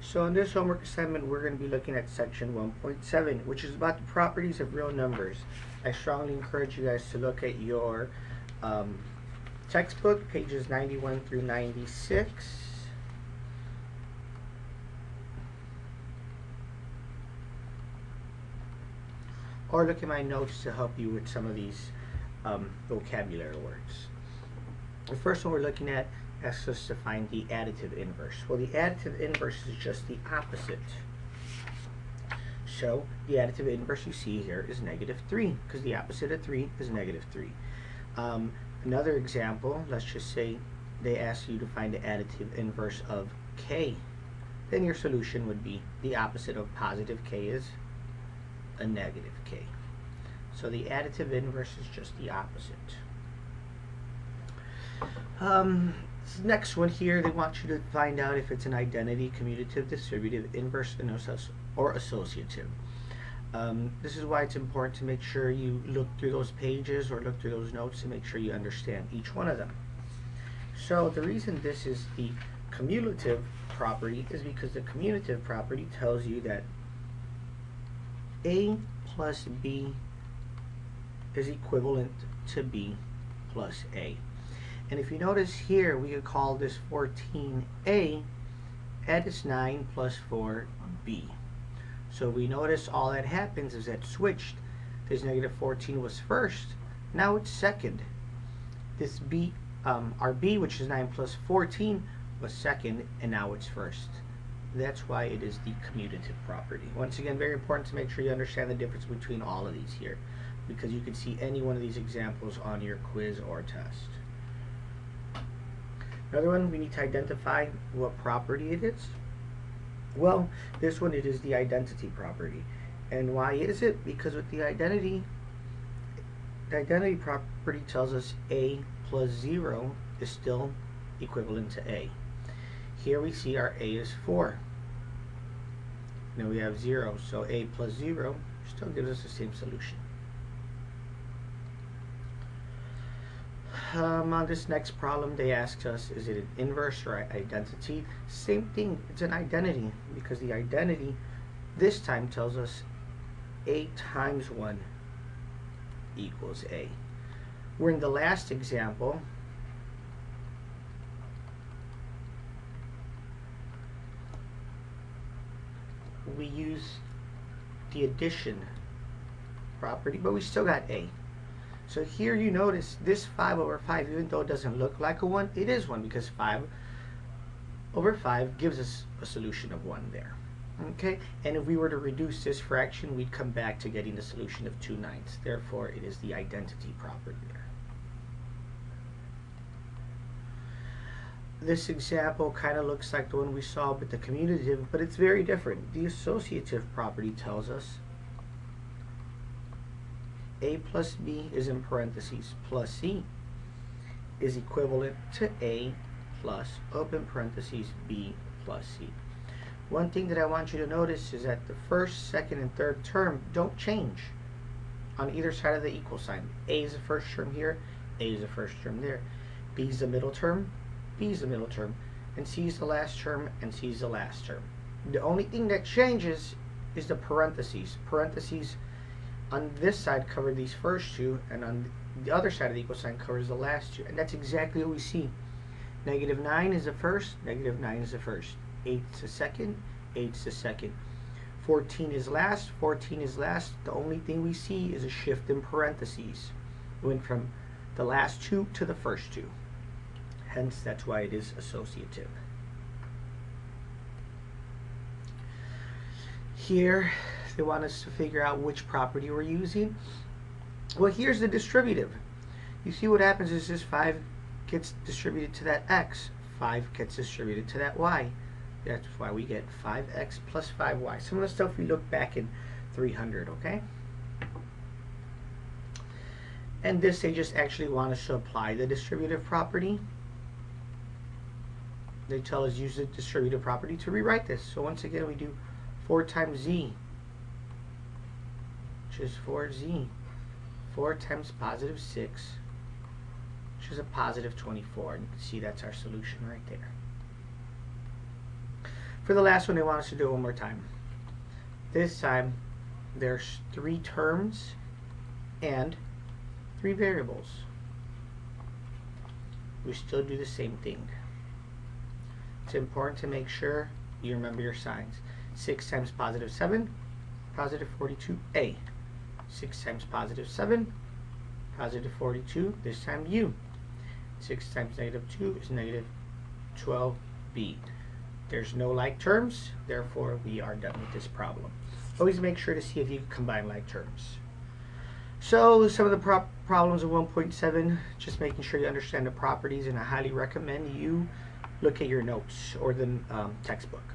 So in this homework assignment, we're going to be looking at section 1.7, which is about the properties of real numbers. I strongly encourage you guys to look at your textbook, pages 91 through 96. Or look at my notes to help you with some of these vocabulary words. The first one we're looking at asks us to find the additive inverse. Well, the additive inverse is just the opposite. So the additive inverse you see here is -3, because the opposite of 3 is -3. Another example, let's just say they ask you to find the additive inverse of k. Then your solution would be the opposite of positive k is a negative k. So the additive inverse is just the opposite. This next one here, they want you to find out if it's an identity, commutative, distributive, inverse, or associative. This is why it's important to make sure you look through those pages or look through those notes to make sure you understand each one of them. So the reason this is the commutative property is because the commutative property tells you that A plus B is equivalent to B plus A. And if you notice here, we could call this 14A, that is 9 plus 4B. So we notice all that happens is that switched. This -14 was first, now it's second. This B, our B, which is 9 plus 14, was second, and now it's first. That's why it is the commutative property. Once again, very important to make sure you understand the difference between all of these here, because you can see any one of these examples on your quiz or test. Another one, we need to identify what property it is. Well, this one, it is the identity property. And why is it? Because with the identity property tells us A plus 0 is still equivalent to A. Here we see our A is 4. Now we have 0, so A plus 0 still gives us the same solution. On this next problem, they asked us, is it an inverse or identity? Same thing, it's an identity, because the identity this time tells us A times 1 equals A. We're in the last example. We use the addition property, but we still got A. So here you notice this 5 over 5, even though it doesn't look like a 1, it is 1, because 5 over 5 gives us a solution of 1 there. Okay, and if we were to reduce this fraction, we'd come back to getting the solution of 2/9. Therefore, it is the identity property there. This example kind of looks like the one we saw with the commutative, but it's very different. The associative property tells us A plus B is in parentheses plus C is equivalent to A plus open parentheses B plus C. One thing that I want you to notice is that the first, second, and third term don't change on either side of the equal sign. A is the first term here, A is the first term there. B is the middle term, B is the middle term, and C is the last term, and C is the last term. The only thing that changes is the parentheses. Parentheses on this side cover these first two, and on the other side of the equal sign covers the last two. And that's exactly what we see. -9 is the first, -9 is the first. 8 is the second, 8 is the second. 14 is last, 14 is last. The only thing we see is a shift in parentheses. It went from the last two to the first two. Hence, that's why it is associative. Here, they want us to figure out which property we're using. Well, here's the distributive. You see what happens is this 5 gets distributed to that x. 5 gets distributed to that y. That's why we get 5x plus 5y. Some of the stuff we look back in 300, okay? And this, they just actually want us to apply the distributive property. They tell us use the distributive property to rewrite this. So once again, we do 4 times z, which is 4z. 4 times positive 6, which is a positive 24. And you can see that's our solution right there. For the last one, they want us to do it one more time. This time, there's 3 terms and 3 variables. We still do the same thing. It's important to make sure you remember your signs. 6 times positive 7, positive 42a. 6 times positive 7, positive 42, this time u. 6 times negative 2 is negative 12b. There's no like terms, therefore we are done with this problem. Always make sure to see if you can combine like terms. So some of the problems of 1.7, just making sure you understand the properties, and I highly recommend you look at your notes or the textbook.